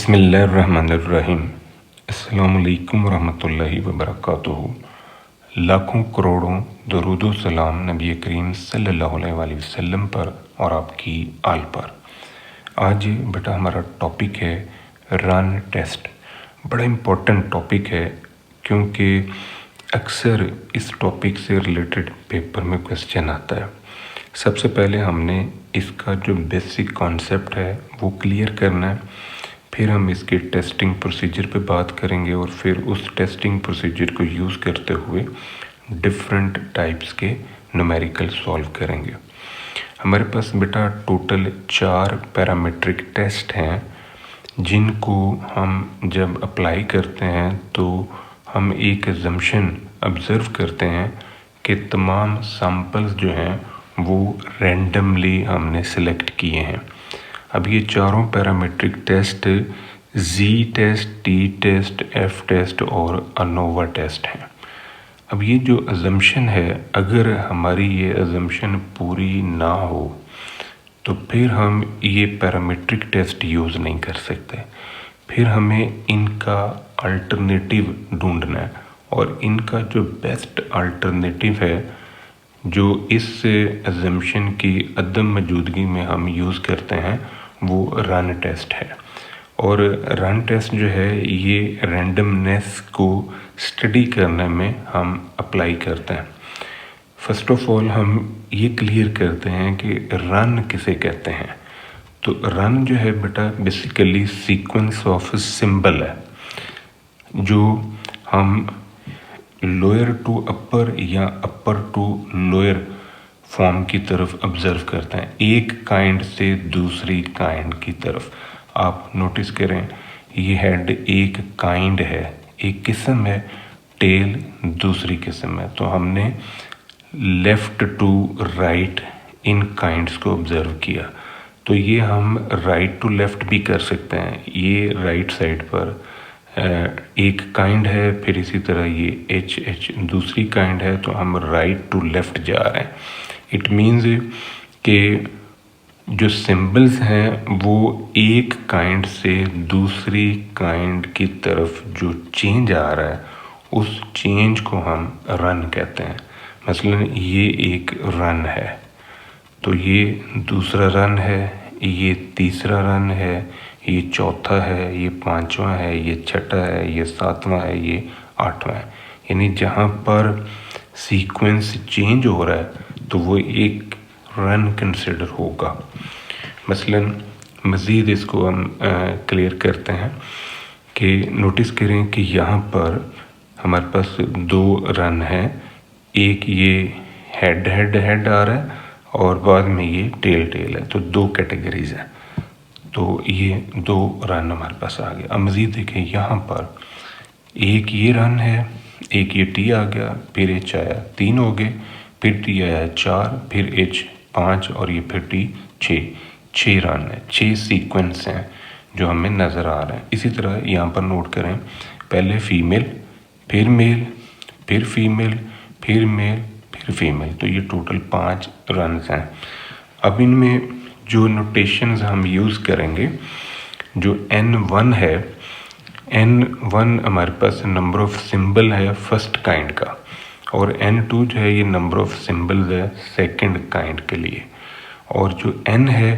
बिस्मिल्लाहिर्रहमानिर्रहीम। अस्सलामु अलैकुम रहमतुल्लाहि व बरकातुहू। लाखों करोड़ों दरूदो सलाम नबी करीम सल्लल्लाहु अलैहि वसल्लम पर और आपकी आल पर। आज बेटा हमारा टॉपिक है रन टेस्ट। बड़ा इम्पोर्टेंट टॉपिक है क्योंकि अक्सर इस टॉपिक से रिलेटेड पेपर में क्वेश्चन आता है। सबसे पहले हमने इसका जो बेसिक कॉन्सेप्ट है वो क्लियर करना है, फिर हम इसके टेस्टिंग प्रोसीजर पे बात करेंगे और फिर उस टेस्टिंग प्रोसीजर को यूज़ करते हुए डिफरेंट टाइप्स के न्यूमेरिकल सॉल्व करेंगे। हमारे पास बेटा टोटल 4 पैरामीट्रिक टेस्ट हैं जिनको हम जब अप्लाई करते हैं तो हम एक अजम्पशन ऑब्ज़र्व करते हैं कि तमाम सैंपल्स जो हैं वो रैंडमली हमने सेलेक्ट किए हैं। अब ये चारों parametric test G test, T test, F test और अनोवा टेस्ट हैं। अब ये जो अजम्पशन है, अगर हमारी ये अजम्पशन पूरी ना हो तो फिर हम ये पैरामीट्रिक टेस्ट यूज़ नहीं कर सकते। फिर हमें इनका अल्टरनेटिव ढूंढना है और इनका जो बेस्ट अल्टरनेटिव है जो इस अजम्पशन की अदम मौजूदगी में हम यूज़ करते हैं वो रन टेस्ट है। और रन टेस्ट जो है ये रैंडमनेस को स्टडी करने में हम अप्लाई करते हैं। फर्स्ट ऑफ ऑल हम ये क्लियर करते हैं कि रन किसे कहते हैं। तो रन जो है बेटा बेसिकली सीक्वेंस ऑफ सिंबल है जो हम लोअर टू अपर या अपर टू लोअर फॉर्म की तरफ ऑब्जर्व करते हैं, एक काइंड से दूसरी काइंड की तरफ। आप नोटिस करें ये हेड एक काइंड है, एक किस्म है, टेल दूसरी किस्म है। तो हमने left to right in kinds को ऑब्जर्व किया। तो ये हम राइट टू लेफ़्ट भी कर सकते हैं। ये राइट साइड पर एक काइंड है, फिर इसी तरह ये एच दूसरी काइंड है, तो हम राइट टू लेफ़्ट जा रहे हैं। इट मीन्स कि जो सिंबल्स हैं वो एक काइंड से दूसरी काइंड की तरफ जो चेंज आ रहा है उस चेंज को हम रन कहते हैं। मसलन ये एक रन है, तो ये दूसरा रन है, ये तीसरा रन है, ये चौथा है, ये पांचवा है, ये छठा है, ये सातवां है, ये आठवां है। यानी जहाँ पर सीक्वेंस चेंज हो रहा है तो वो एक रन कंसिडर होगा। मसलन मज़ीद इसको हम क्लियर करते हैं कि नोटिस करें कि यहाँ पर हमारे पास 2 रन हैं। एक ये हेड आ रहा है और बाद में ये टेल है, तो 2 कैटेगरीज हैं। तो ये 2 रन हमारे पास आ गया। अब मज़ीद देखें यहाँ पर एक ये रन है, एक ये टी आ गया, फिर एच आया, 3 हो गए, फिर टी आया 4, फिर एच 5 और ये फिर टी 6 रन है। 6 सीक्वेंस हैं जो हमें नज़र आ रहे हैं। इसी तरह यहाँ पर नोट करें, पहले फीमेल, फिर मेल, फिर फीमेल, फिर मेल, फिर फीमेल, तो ये टोटल 5 रन हैं। अब इनमें जो नोटेशंस हम यूज़ करेंगे, जो N1 है, N1 हमारे पास नंबर ऑफ सिंबल है फर्स्ट काइंड का, और N2 जो है ये नंबर ऑफ सिंबल्स है सेकंड काइंड के लिए, और जो N है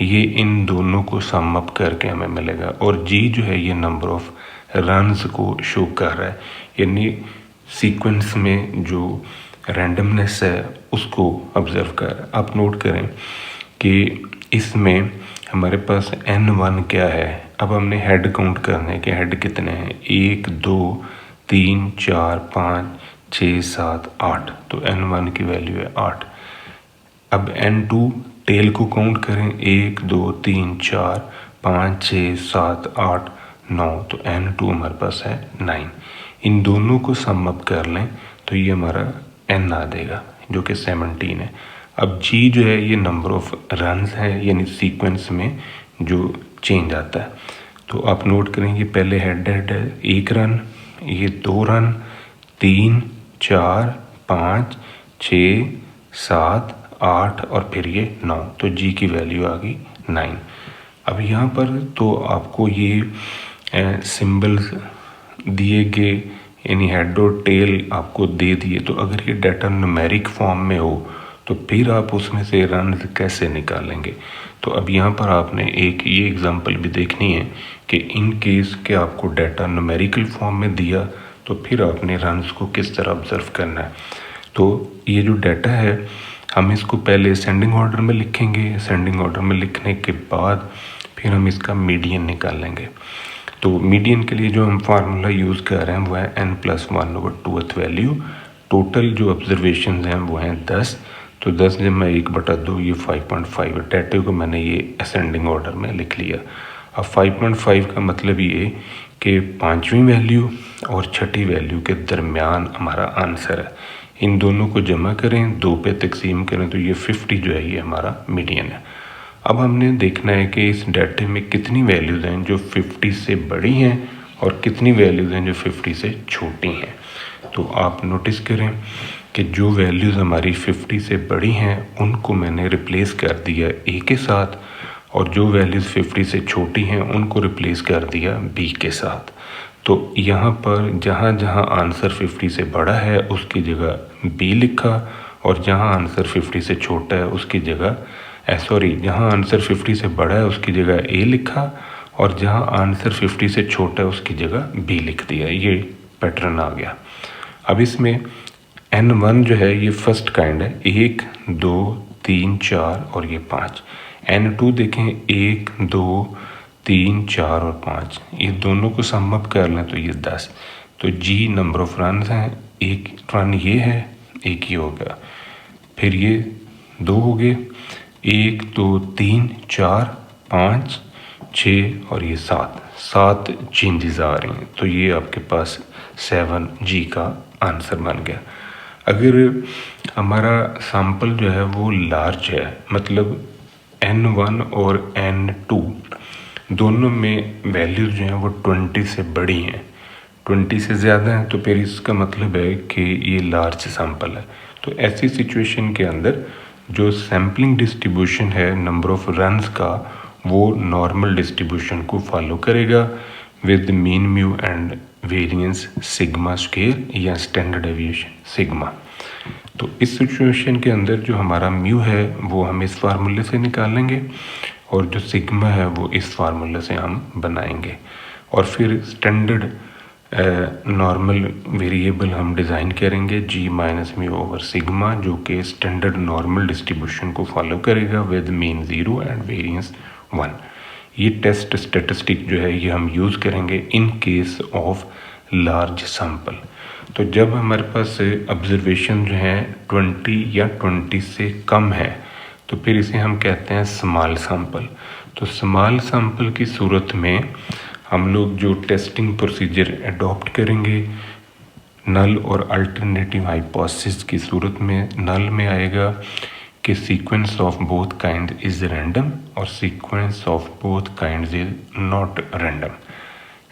ये इन दोनों को सम अप करके हमें मिलेगा, और G जो है ये नंबर ऑफ रन्स को शो कर रहा है। यानी सीक्वेंस में जो रैंडमनेस है उसको ऑब्जर्व कर रहा है। आप नोट करें कि इसमें हमारे पास N1 क्या है। अब हमने हेड काउंट करने के, हेड कितने हैं, 1 2 3 4 5 6 7 8, तो N1 की वैल्यू है 8। अब N2 टेल को काउंट करें, 1 2 3 4 5 6 7 8 9, तो N2 हमारे पास है 9। इन दोनों को सम अप कर लें तो ये हमारा N आ देगा जो कि 17 है। अब G जो है ये नंबर ऑफ रन्स है, यानी सीक्वेंस में जो चेंज आता है। तो आप नोट करें ये पहले हेड है 1 रन, ये 2 रन, 3 4 5 6 7 8 और फिर ये 9, तो G की वैल्यू आ गई 9। अब यहाँ पर तो आपको ये सिंबल्स दिए गए, यानी हेड और टेल आपको दे दिए। तो अगर ये डाटा न्यूमेरिक फॉर्म में हो तो फिर आप उसमें से रन कैसे निकालेंगे। तो अब यहाँ पर आपने एक ये एग्जांपल भी देखनी है कि इन केस के आपको डाटा न्यूमेरिकल फॉर्म में दिया तो फिर आपने रन्स को किस तरह ऑब्जर्व करना है। तो ये जो डाटा है हम इसको पहले असेंडिंग ऑर्डर में लिखेंगे। असेंडिंग ऑर्डर में लिखने के बाद फिर हम इसका मीडियन निकालेंगे। तो मीडियन के लिए जो हम फार्मूला यूज़ कर रहे हैं वो है n+1/2th वैल्यू। टोटल जो ऑब्जर्वेशन हैं वो हैं 10। तो 10 जब मैं 1/2 ये 5.5 डाटे को मैंने ये असेंडिंग ऑर्डर में लिख लिया। अब 5.5 का मतलब ये कि 5वीं वैल्यू और 6ठी वैल्यू के दरमियान हमारा आंसर है। इन दोनों को जमा करें, 2 पे तकसीम करें तो ये 50 जो है ये हमारा मीडियन है। अब हमने देखना है कि इस डाटे में कितनी वैल्यूज़ हैं जो 50 से बड़ी हैं और कितनी वैल्यूज़ हैं जो 50 से छोटी हैं। तो आप नोटिस करें कि जो वैल्यूज़ हमारी 50 से बड़ी हैं उनको मैंने रिप्लेस कर दिया a के साथ, और जो वैल्यूज़ 50 से छोटी हैं उनको रिप्लेस कर दिया b के साथ। तो यहाँ पर जहाँ जहाँ आंसर 50 से बड़ा है उसकी जगह b लिखा, और जहाँ आंसर 50 से छोटा है उसकी जगह जहाँ आंसर 50 से बड़ा है उसकी जगह a लिखा, और जहाँ आंसर 50 से छोटा है उसकी जगह b लिख दिया। ये पैटर्न आ गया। अब इसमें n1 जो है ये फर्स्ट काइंड है, 1 2 3 4 और ये 5। n2 देखें 1 2 3 4 और 5, ये दोनों को सम अप कर लें तो ये 10। तो g नंबर ऑफ रन हैं, एक रन ये है, एक ही हो गया। फिर ये 2 हो गए, 1 2 3 4 5 6 और ये 7 चेंजेस आ रही हैं। तो ये आपके पास 7G का आंसर बन गया। अगर हमारा सैंपल जो है वो लार्ज है, मतलब n1 और n2 दोनों में वैल्यूज़ जो हैं वो 20 से बड़ी हैं, 20 से ज़्यादा है, तो फिर इसका मतलब है कि ये लार्ज सैंपल है। तो ऐसी सिचुएशन के अंदर जो सैम्पलिंग डिस्ट्रीब्यूशन है नंबर ऑफ रन्स का वो नॉर्मल डिस्ट्रीब्यूशन को फॉलो करेगा with mean mu and variance sigma square या स्टैंडर्ड डेविएशन सिग्मा। तो इस सिचुएशन के अंदर जो हमारा म्यू है वो हम इस फार्मूले से निकालेंगे, और जो सिग्मा है वो इस फार्मूले से हम बनाएंगे, और फिर स्टैंडर्ड नॉर्मल वेरिएबल हम डिज़ाइन करेंगे g minus mu over sigma, जो कि स्टैंडर्ड नॉर्मल डिस्ट्रीब्यूशन को फॉलो करेगा विद मीन 0 एंड वेरिएंस 1। ये टेस्ट स्टेटिस्टिक जो है ये हम यूज़ करेंगे in case of large sample. तो जब हमारे पास ऑब्जर्वेशन जो है 20 या 20 से कम है तो फिर इसे हम कहते हैं स्मॉल सैंपल। तो स्मॉल सैंपल की सूरत में हम लोग जो टेस्टिंग प्रोसीजर अडॉप्ट करेंगे, नल और अल्टरनेटिव हाइपोथेसिस की सूरत में नल में आएगा कि sequence of both kind is random और sequence of both kind is not random.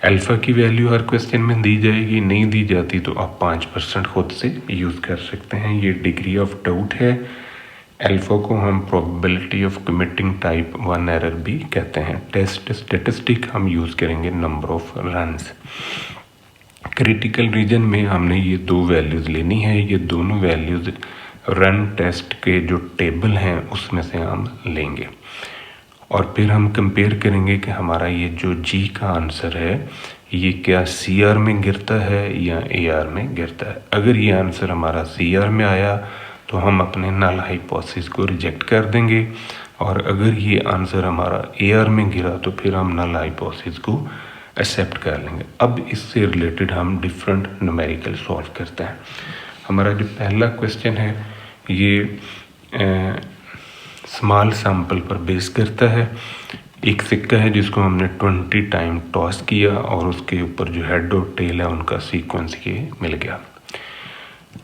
Alpha की वैल्यू हर क्वेश्चन में दी जाएगी, नहीं दी जाती तो आप 5% खुद से यूज़ कर सकते हैं। ये डिग्री ऑफ डाउट है। अल्फ़ा को हम probability of committing type 1 error भी कहते हैं। टेस्ट स्टेटिस्टिक हम यूज़ करेंगे number of runs. Critical reason में हमने ये 2 वैल्यूज़ लेनी है। ये दोनों वैल्यूज़ रन टेस्ट के जो टेबल हैं उसमें से हम लेंगे, और फिर हम कंपेयर करेंगे कि हमारा ये जो जी का आंसर है ये क्या CR में गिरता है या AR में गिरता है। अगर ये आंसर हमारा CR में आया तो हम अपने नल हाइपोथेसिस को रिजेक्ट कर देंगे, और अगर ये आंसर हमारा AR में गिरा तो फिर हम नल हाइपोथेसिस को एक्सेप्ट कर लेंगे। अब इससे रिलेटेड हम डिफरेंट न्यूमेरिकल सॉल्व करते हैं। हमारा जो पहला क्वेश्चन है ये स्मॉल सैंपल पर बेस करता है। एक सिक्का है जिसको हमने 20 टाइम टॉस किया और उसके ऊपर जो हेड और टेल है उनका सीक्वेंस ये मिल गया।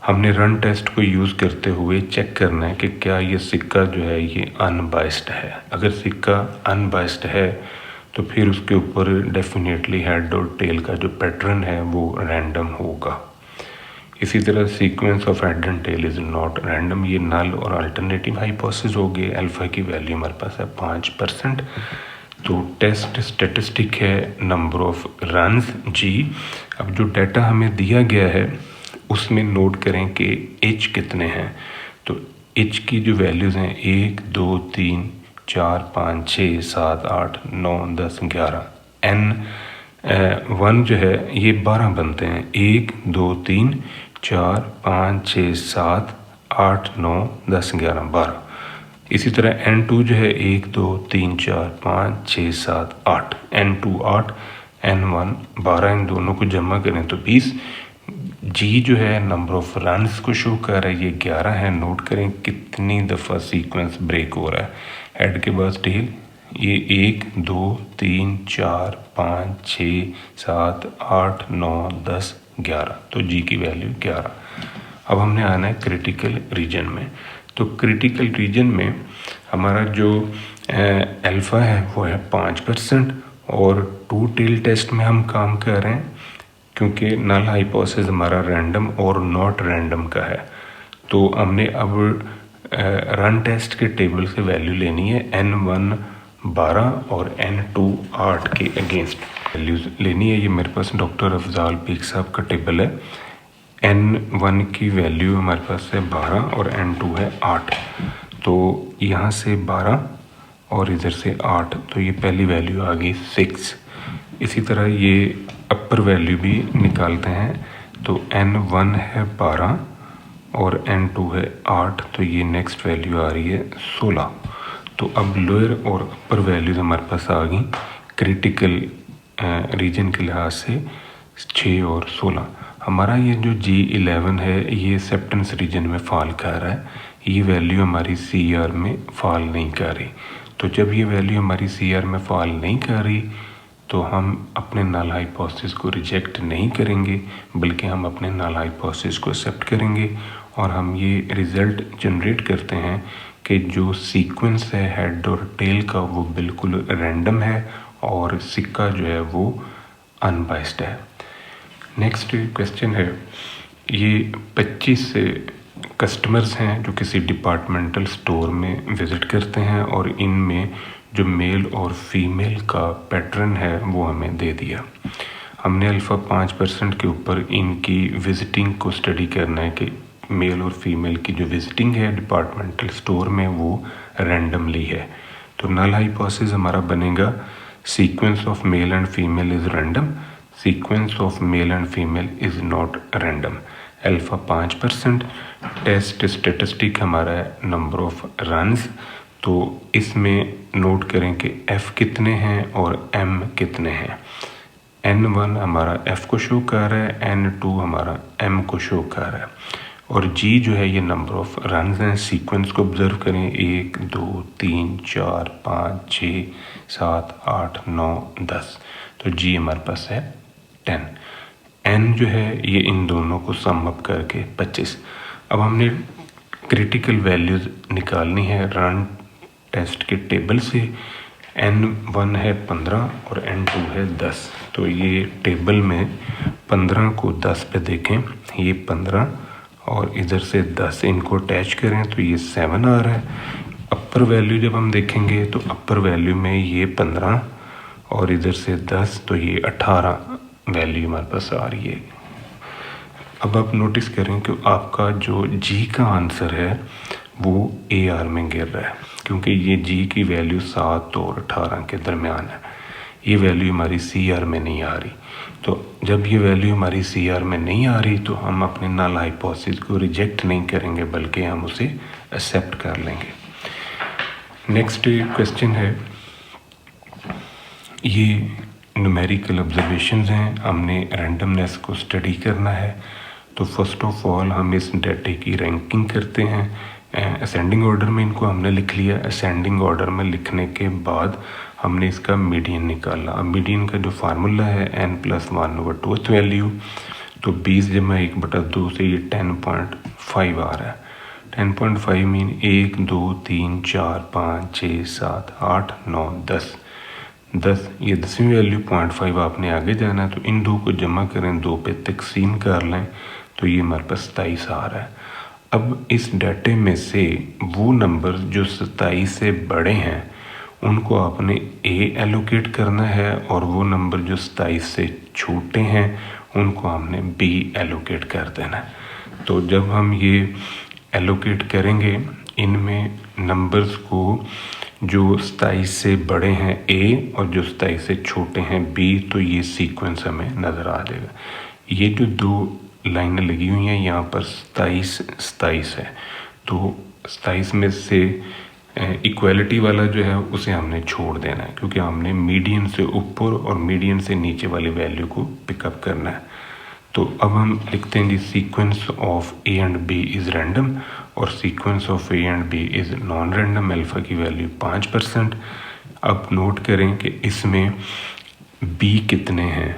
हमने रन टेस्ट को यूज़ करते हुए चेक करना है कि क्या ये सिक्का जो है ये अनबाइस्ड है। अगर सिक्का अनबाइस्ड है तो फिर उसके ऊपर डेफिनेटली हेड और टेल का जो पैटर्न है वो रैंडम होगा। इसी तरह sequence of head and tail is not random. ये नल और अल्टरनेटिव हाइपोथेसिस हो गए। अल्फ़ा की वैल्यू हमारे पास है 5%। तो टेस्ट स्टैटिस्टिक है नंबर ऑफ रन्स जी। अब जो डाटा हमें दिया गया है उसमें नोट करें कि एच कितने हैं। तो एच की जो वैल्यूज़ हैं 1 2 3 4 5 6 7 8 9 10 11। एन वन जो है ये 12 बनते हैं। 1 2 3 4 5 6 7 8 9 10 11 12। इसी तरह N2 जो है 1 2 3 4 5 6 7 8। N2 8, N1 12। इन दोनों को जमा करें तो 20। जी जो है नंबर ऑफ रन्स को शो कर रहा है, ये 11 है। नोट करें कितनी दफ़ा सीक्वेंस ब्रेक हो रहा है। हेड के बाद टेल ये 1 2 3 4 5 6 7 8 9 10 11। तो जी की वैल्यू 11। अब हमने आना है क्रिटिकल रीजन में। तो क्रिटिकल रीजन में हमारा जो अल्फ़ा है वो है 5%। और टू टेल टेस्ट में हम काम कर रहे हैं क्योंकि नल हाइपोथेसिस हमारा रैंडम और नॉट रैंडम का है। तो हमने अब रन टेस्ट के टेबल से वैल्यू लेनी है। N1 12 और N2 8 के अगेंस्ट वैल्यूज़ लेनी है। ये मेरे पास डॉक्टर अफजाल बेग साहब का टेबल है। N1 की वैल्यू हमारे पास है 12 और N2 है 8। तो यहाँ से 12 और इधर से 8, तो ये पहली वैल्यू आ गई 6। इसी तरह ये अपर वैल्यू भी निकालते हैं। तो N1 है 12 और N2 है 8, तो ये नेक्स्ट वैल्यू आ रही है 16। तो अब लोअर और अपर वैल्यूज़ हमारे पास आ गई क्रिटिकल रीजन के लिहाज से 6 और 16। हमारा ये जो G11 है ये एक्सेप्टेंस रीजन में फॉल कर रहा है। ये वैल्यू हमारी CR में फॉल नहीं कर रही। तो जब ये वैल्यू हमारी CR में फॉल नहीं कर रही तो हम अपने नल हाइपोथेसिस को रिजेक्ट नहीं करेंगे, बल्कि हम अपने नल हाइपोथेसिस को एक्सेप्ट करेंगे। और हम ये रिज़ल्ट जनरेट करते हैं कि जो सीक्वेंस है हेड और टेल का वो बिल्कुल रैंडम है और सिक्का जो है वो अनबाइस्ड है। नेक्स्ट क्वेश्चन है, ये 25 से कस्टमर्स हैं जो किसी डिपार्टमेंटल स्टोर में विज़िट करते हैं और इनमें जो मेल और फीमेल का पैटर्न है वो हमें दे दिया। हमने अल्फ़ा 5% के ऊपर इनकी विज़िटिंग को स्टडी करना है कि मेल और फीमेल की जो विज़िटिंग है डिपार्टमेंटल स्टोर में वो रैंडमली है। तो नल हाइपोथेसिस हमारा बनेगा sequence of male and female is random, sequence of male and female is not random. Alpha 5%। Test statistic हमारा है नंबर ऑफ रन्स। तो इसमें नोट करें कि F कितने हैं और M कितने हैं। N1 हमारा F को शो कर रहा है, N2 हमारा M को शो कर रहा है। और G जो है ये नंबर ऑफ रन्स हैं। सीक्वेंस को ऑब्जर्व करें 1 2 3 4 5 6 7 8 9 10। तो G हमारे पास है 10। N जो है ये इन दोनों को सम अप करके 25। अब हमने क्रिटिकल वैल्यूज़ निकालनी है रन टेस्ट के टेबल से। N1 है 15 और N2 है 10। तो ये टेबल में 15 को 10 पे देखें, ये 15 और इधर से 10 इनको अटैच करें तो ये 7 आ रहा है। अपर वैल्यू जब हम देखेंगे तो अपर वैल्यू में ये 15 और इधर से 10, तो ये 18 वैल्यू हमारे पास आ रही है। अब आप नोटिस करें कि आपका जो G का आंसर है वो AR में गिर रहा है, क्योंकि ये G की वैल्यू 7 और 18 के दरमियान है। ये वैल्यू हमारी CR में नहीं आ रही। तो जब ये वैल्यू हमारी CR में नहीं आ रही तो हम अपने नल हाइपोथेसिस को रिजेक्ट नहीं करेंगे, बल्कि हम उसे एक्सेप्ट कर लेंगे। नेक्स्ट क्वेश्चन है, ये न्यूमेरिकल ऑब्जर्वेशंस हैं, हमने रैंडमनेस को स्टडी करना है। तो फर्स्ट ऑफ ऑल हम इस डाटे की रैंकिंग करते हैं। असेंडिंग ऑर्डर में इनको हमने लिख लिया। असेंडिंग ऑर्डर में लिखने के बाद हमने इसका मीडियन निकाला। अब मीडियन का जो फार्मूला है n+1/2th वैल्यू, तो 20 जमा 1/2 से ये 10.5 आ रहा है। 10.5 मीन 1 2 3 4 5 6 7 8 9 10। ये 10वीं वैल्यू 0.5 आपने आगे जाना है। तो इन दो को जमा करें, 2 पे तकसीम कर लें, तो ये हमारे पास 27 आ रहा है। अब इस डाटे में से वो नंबर जो 27 से बड़े हैं उनको आपने ए एलोकेट करना है और वो नंबर जो 27 से छोटे हैं उनको हमने बी एलोकेट कर देना है। तो जब हम ये एलोकेट करेंगे इनमें नंबर्स को, जो 27 से बड़े हैं ए और जो 27 से छोटे हैं बी, तो ये सीक्वेंस हमें नज़र आ जाएगा। ये जो दो लाइनें लगी हुई हैं यहाँ पर 27 है, तो 27 में से इक्वालिटी वाला जो है उसे हमने छोड़ देना है, क्योंकि हमने मीडियन से ऊपर और मीडियन से नीचे वाली वैल्यू को पिकअप करना है। तो अब हम लिखते हैं जी sequence of A and B is random और sequence of A and B is non random. Alpha की वैल्यू 5%। अब नोट करें कि इसमें बी कितने हैं,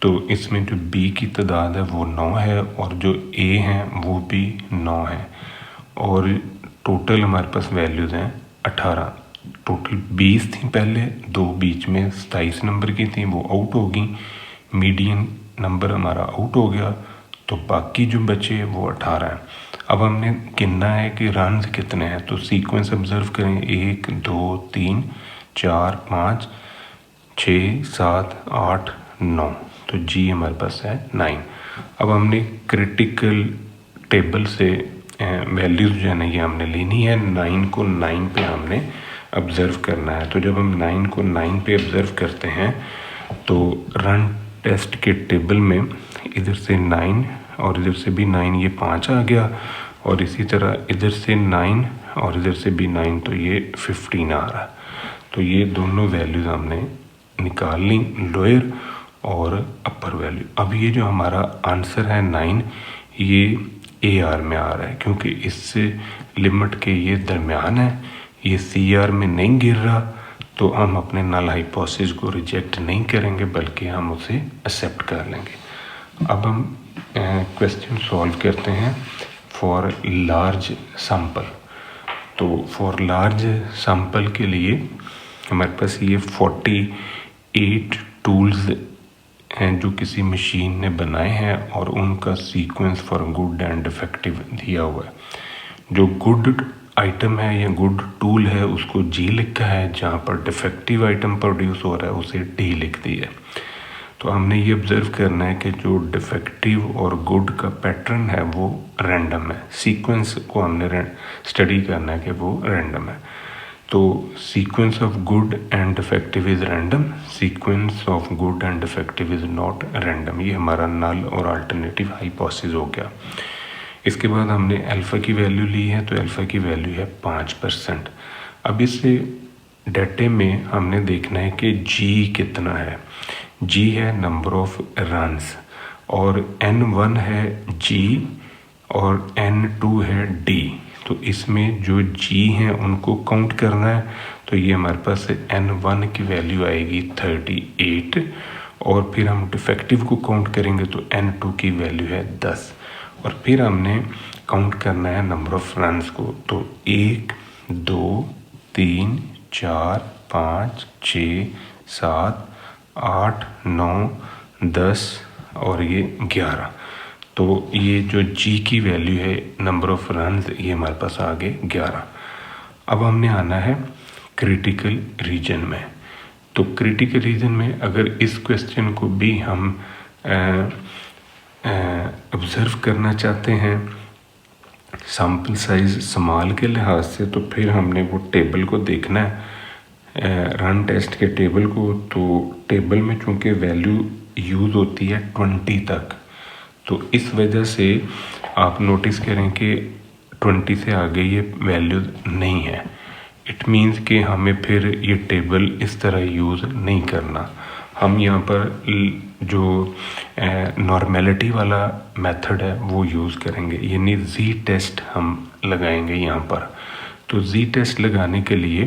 तो इसमें जो बी की तादाद है वो 9 है और जो ए हैं वो भी 9 है और टोटल हमारे पास वैल्यूज़ हैं 18। टोटल 20 थी पहले, दो बीच में 27 नंबर की थी वो आउट होगी, मीडियन नंबर हमारा आउट हो गया, तो बाकी जो बचे वो 18 हैं। अब हमने गिनना है कि रन्स कितने हैं, तो सीक्वेंस ऑब्जर्व करें 1 2 3 4 5 6 7 8 9, तो जी हमारे पास है 9। अब हमने क्रिटिकल टेबल से वैल्यूज़ जो है ना ये हमने लेनी है। 9 को 9 पे हमने ऑब्ज़र्व करना है। तो जब हम 9 को 9 पे ऑब्ज़र्व करते हैं तो रन टेस्ट के टेबल में इधर से 9 और इधर से भी 9, ये 5 आ गया और इसी तरह इधर से 9 और इधर से भी 9, तो ये 15 आ रहा है। तो ये दोनों वैल्यूज़ हमने निकाल ली, लोअर और अपर वैल्यू। अब ये जो हमारा आंसर है 9, ये ए आर में आ रहा है क्योंकि इससे लिमिट के ये दरमियान है, ये सी आर में नहीं गिर रहा, तो हम अपने नल हाइपोथेसिस को रिजेक्ट नहीं करेंगे बल्कि हम उसे एक्सेप्ट कर लेंगे। अब हम क्वेश्चन सॉल्व करते हैं फॉर लार्ज सैंपल। तो फॉर लार्ज सैंपल के लिए हमारे पास ये 48 टूल्स हैं जो किसी मशीन ने बनाए हैं और उनका sequence for good and defective दिया हुआ है। जो गुड आइटम है या गुड टूल है उसको जी लिखा है, जहाँ पर डिफेक्टिव आइटम प्रोड्यूस हो रहा है उसे डी लिख दिया है। तो हमने ये ऑब्ज़र्व करना है कि जो डिफेक्टिव और गुड का पैटर्न है वो रैंडम है। सीक्वेंस को हमने स्टडी करना है कि वो रैंडम है। तो sequence of good and defective is random, sequence of good and defective is not random. ये हमारा नल और अल्टरनेटिव हाइपोथेसिस हो गया। इसके बाद हमने अल्फ़ा की वैल्यू ली है, तो अल्फ़ा की वैल्यू है 5%। अब इस डाटे में हमने देखना है कि जी कितना है। जी है नंबर ऑफ रन्स और N1 है जी और N2 है डी। तो इसमें जो जी हैं उनको काउंट करना है, तो ये हमारे पास N1 की वैल्यू आएगी 38 और फिर हम डिफेक्टिव को काउंट करेंगे तो N2 की वैल्यू है 10 और फिर हमने काउंट करना है नंबर ऑफ रन्स को। तो 1 2 3 4 5 6 7 8 9 10 और ये 11। तो ये जो जी की वैल्यू है नंबर ऑफ रन्स, ये हमारे पास आ गए 11। अब हमने आना है क्रिटिकल रीजन में। तो क्रिटिकल रीजन में अगर इस क्वेश्चन को भी हम ऑब्ज़र्व करना चाहते हैं सैम्पल साइज स्मॉल के लिहाज से, तो फिर हमने वो टेबल को देखना है, रन टेस्ट के टेबल को। तो टेबल में चूँकि वैल्यू यूज़ होती है 20 तक, तो इस वजह से आप नोटिस करें कि 20 से आगे ये वैल्यू नहीं है। इट मीन्स कि हमें फिर ये टेबल इस तरह यूज़ नहीं करना। हम यहाँ पर जो नॉर्मेलिटी वाला मेथड है वो यूज़ करेंगे, यानी जी टेस्ट हम लगाएंगे यहाँ पर। तो जी टेस्ट लगाने के लिए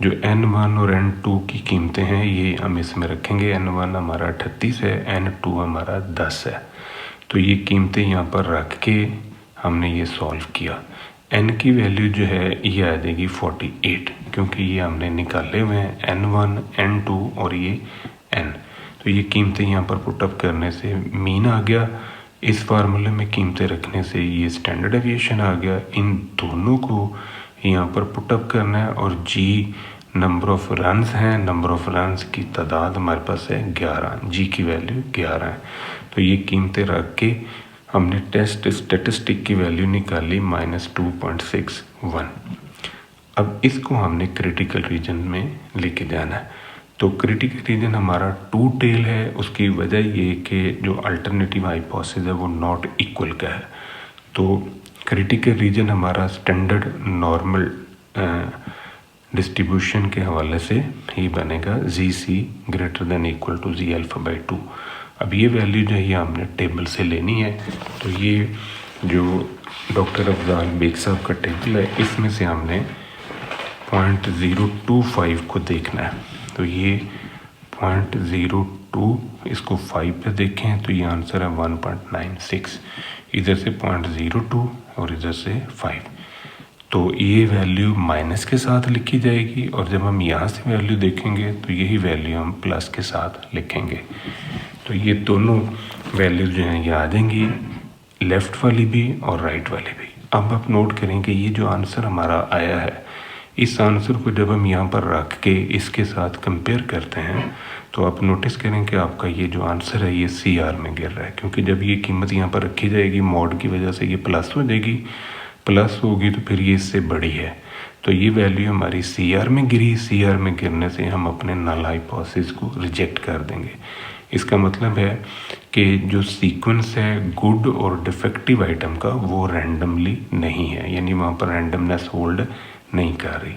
जो N1 और N2 की कीमतें हैं ये हम इसमें रखेंगे। N1 हमारा 38 है, N2 हमारा 10 है। तो ये कीमतें यहाँ पर रख के हमने ये सॉल्व किया। n की वैल्यू जो है ये आ जाएगी 48 क्योंकि ये हमने निकाले हुए हैं N1 N2 और ये n। तो ये कीमतें यहाँ पर पुटअप करने से मीन आ गया। इस फार्मूले में कीमतें रखने से ये स्टैंडर्ड डेविएशन आ गया। इन दोनों को यहाँ पर पुटअप करना है और जी नंबर ऑफ़ रन्स हैं, नंबर ऑफ़ रन्स की तादाद हमारे पास है 11, जी की वैल्यू 11 है। तो ये कीमतें रख के हमने टेस्ट स्टेटिस्टिक की वैल्यू निकाली -2.61। अब इसको हमने क्रिटिकल रीजन में लेके जाना है। तो क्रिटिकल रीजन हमारा 2 टेल है। उसकी वजह ये कि जो अल्टरनेटिव हाइपोथेसिस है वो नॉट इक्वल का है। तो क्रिटिकल रीजन हमारा स्टैंडर्ड नॉर्मल डिस्ट्रीब्यूशन के हवाले से ही बनेगा GC greater than equal to G alpha by 2। अब ये वैल्यू जो है ये हमने टेबल से लेनी है। तो ये जो डॉक्टर अफजाल बेग साहब का टेबल है इसमें से हमने 0.025 को देखना है। तो ये 0.02 इसको 5 पे देखें तो ये आंसर है 1.96। इधर से 0.02 और इधर से 5। तो ये वैल्यू माइनस के साथ लिखी जाएगी और जब हम यहाँ से वैल्यू देखेंगे तो यही वैल्यू हम प्लस के साथ लिखेंगे। तो ये दोनों वैल्यू जो हैं ये आ जाएंगी, लेफ़्ट वाली भी और राइट वाली भी। अब आप नोट करेंगे ये जो आंसर हमारा आया है इस आंसर को जब हम यहाँ पर रख के इसके साथ कंपेयर करते हैं तो आप नोटिस करें कि आपका ये जो आंसर है ये CR में गिर रहा है, क्योंकि जब ये कीमत यहाँ पर रखी जाएगी मॉड की वजह से ये प्लस हो जाएगी, प्लस होगी तो फिर ये इससे बड़ी है। तो ये वैल्यू हमारी CR में गिरी, CR में गिरने से हम अपने नल हाइपोथेसिस को रिजेक्ट कर देंगे। इसका मतलब है कि जो सीक्वेंस है गुड और डिफेक्टिव आइटम का वो रैंडमली नहीं है, यानी वहाँ पर रैंडमनेस होल्ड नहीं कर रही।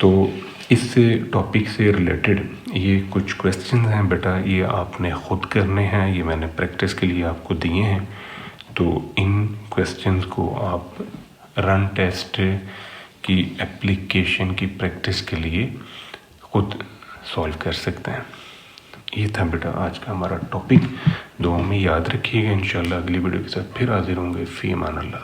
तो इस टॉपिक से रिलेटेड ये कुछ क्वेश्चन हैं बेटा, ये आपने ख़ुद करने हैं, ये मैंने प्रैक्टिस के लिए आपको दिए हैं। तो इन क्वेश्चंस को आप रन टेस्ट की एप्लीकेशन की प्रैक्टिस के लिए ख़ुद सॉल्व कर सकते हैं। ये था बेटा आज का हमारा टॉपिक। दुआ में याद रखिएगा। इंशाल्लाह अगली वीडियो के साथ फिर हाजिर होंगे। फ़ी अमान अल्लाह।